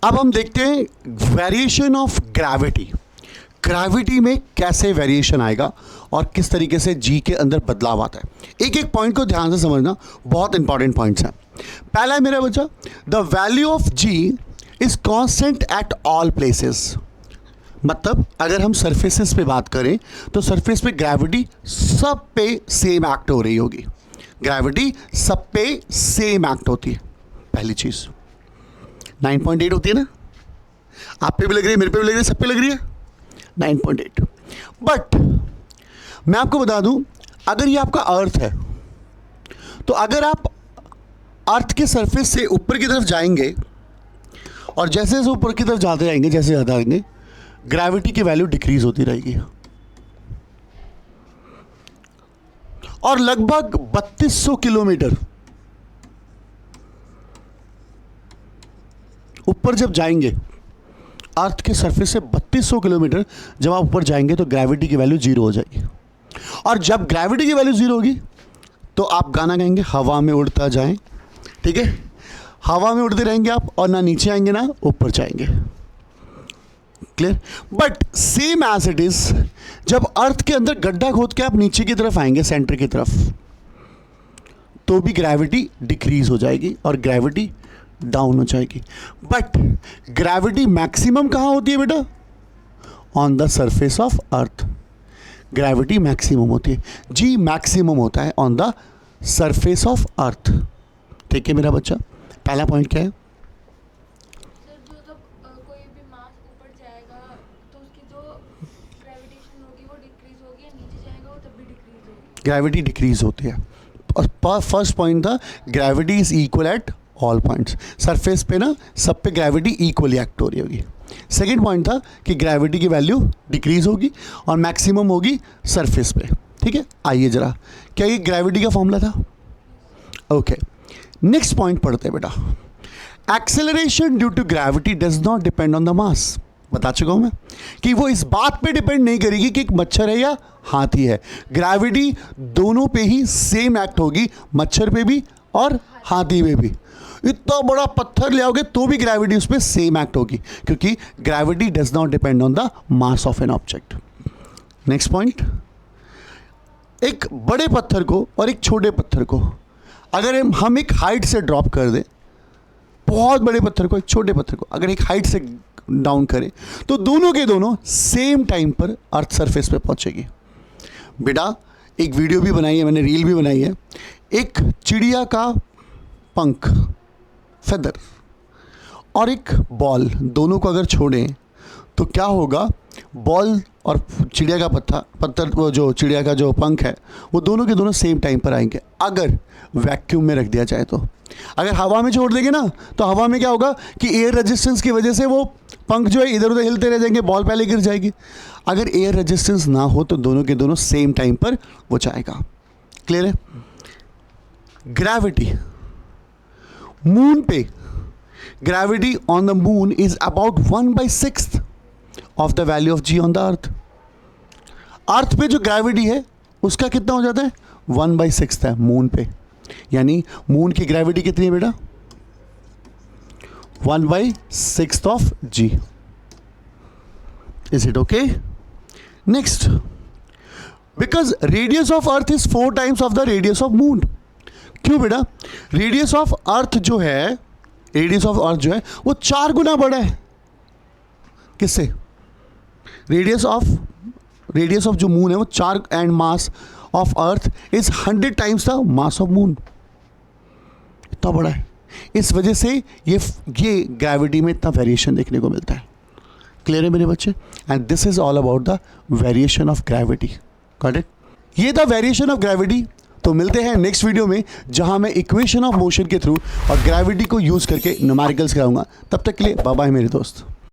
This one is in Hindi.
अब हम देखते हैं वेरिएशन ऑफ ग्रेविटी। ग्रेविटी में कैसे वेरिएशन आएगा और किस तरीके से जी के अंदर बदलाव आता है। एक एक पॉइंट को ध्यान से समझना, बहुत इंपॉर्टेंट पॉइंट्स हैं। पहला है मेरा बच्चा, the value of G is constant at all places. मतलब अगर हम सरफेसेस पे बात करें तो सरफेस पे ग्रेविटी सब पे सेम एक्ट हो रही होगी। ग्रेविटी सब पे सेम एक्ट होती है। पहली चीज 9.8 होती है ना, आप पे भी लग रही है, मेरे पे भी लग रही है, सब पे लग रही है 9.8। बट मैं आपको बता दूं, अगर ये आपका अर्थ है तो अगर आप अर्थ के सरफेस से ऊपर की तरफ जाएंगे और जैसे जैसे ऊपर की तरफ जाते जाएंगे, जैसे ज़्यादा आएंगे, ग्रेविटी की वैल्यू डिक्रीज होती रहेगी और लगभग 3200 किलोमीटर ऊपर जब जाएंगे, अर्थ के सरफेस से 3200 किलोमीटर जब आप ऊपर जाएंगे तो ग्रेविटी की वैल्यू जीरो हो जाएगी। और जब ग्रेविटी की वैल्यू जीरो होगी तो आप गाना गाएंगे, हवा में उड़ता जाएं। ठीक है, हवा में उड़ते रहेंगे आप और ना नीचे आएंगे ना ऊपर जाएंगे। Clear? But same as it is, जब अर्थ के अंदर गड्ढा खोद के आप नीचे की तरफ आएंगे, सेंटर की तरफ, तो भी ग्रेविटी डिक्रीज हो जाएगी और ग्रेविटी डाउन हो जाएगी। बट ग्रेविटी मैक्सिमम कहाँ होती है बेटा? On the surface of earth gravity maximum होती है। जी मैक्सिमम होता है on the surface of earth. ठीक है मेरा बच्चा, पहला पॉइंट क्या है? कोई भी मास ऊपर जाएगा तो उसकी जो ग्रेविटेशन होगी वो डिक्रीज होगी, या नीचे जाएगा वो तब भी डिक्रीज होगी। ग्रेविटी डिक्रीज होती है। और फर्स्ट पॉइंट था gravity is equal at all points. Surface पे ना सब पे ग्रेविटी इक्वली एक्ट हो रही होगी। सेकेंड पॉइंट था कि ग्रेविटी की वैल्यू डिक्रीज होगी और मैक्सिमम होगी सरफेस पे। ठीक है, आइए जरा, क्या ये ग्रेविटी का फॉर्मूला था? ओके, नेक्स्ट पॉइंट पढ़ते हैं बेटा। Acceleration due to gravity does not depend on the mass. बता चुका हूं मैं कि वो इस बात पे डिपेंड नहीं करेगी कि एक मच्छर है या हाथी है। ग्रेविटी दोनों पे ही सेम एक्ट होगी, मच्छर पे भी और हाथी पे भी। इतना बड़ा पत्थर ले आओगे तो भी ग्रेविटी उस पर सेम एक्ट होगी, क्योंकि gravity does not depend on the mass of an object. Next point, एक बड़े पत्थर को और एक छोटे पत्थर को अगर हम एक हाइट से ड्रॉप कर दें, बहुत बड़े पत्थर को एक छोटे पत्थर को अगर एक हाइट से डाउन करें, तो दोनों के दोनों सेम टाइम पर अर्थ सरफेस पे पहुंचेगी। बेटा एक वीडियो भी बनाई है मैंने, रील भी बनाई है। एक चिड़िया का पंख, फेदर, और एक बॉल, दोनों को अगर छोड़ें तो क्या होगा? बॉल और चिड़िया का पत्थर वो जो चिड़िया का जो पंख है वो दोनों के दोनों सेम टाइम पर आएंगे। अगर वैक्यूम में रख दिया जाए तो, अगर हवा में छोड़ देंगे ना तो हवा में क्या होगा कि एयर रेजिस्टेंस की वजह से वो पंख जो है इधर उधर हिलते रह जाएंगे, बॉल पहले गिर जाएगी। अगर एयर रेजिस्टेंस ना हो तो दोनों के दोनों सेम टाइम पर वो जाएगा। क्लियर है? ग्रेविटी मून पे, gravity on the moon is about 1/6 of the value of G on the earth. Earth पे जो ग्रेविटी है उसका कितना हो जाता है? 1/6 है मून पे। यानी मून की ग्रेविटी कितनी है बेटा? 1/6 of G. Is it okay? Next, because radius of earth is 4 times of the radius of moon. क्यों बेटा? रेडियस ऑफ अर्थ जो है, रेडियस ऑफ अर्थ जो है वो 4 गुना बड़ा है। किससे? रेडियस ऑफ जो मून है वो 4, and mass of earth is 100 times the mass of moon. इतना बड़ा है, इस वजह से ये ग्रेविटी में इतना वेरिएशन देखने को मिलता है। क्लियर है मेरे बच्चे? And this is all about the variation of gravity. Got it? ये था वेरिएशन ऑफ ग्रेविटी। तो मिलते हैं नेक्स्ट वीडियो में, जहां मैं इक्वेशन ऑफ मोशन के थ्रू और ग्रेविटी को यूज करके न्यूमेरिकल्स कराऊंगा। तब तक के लिए बाय बाय मेरे दोस्त।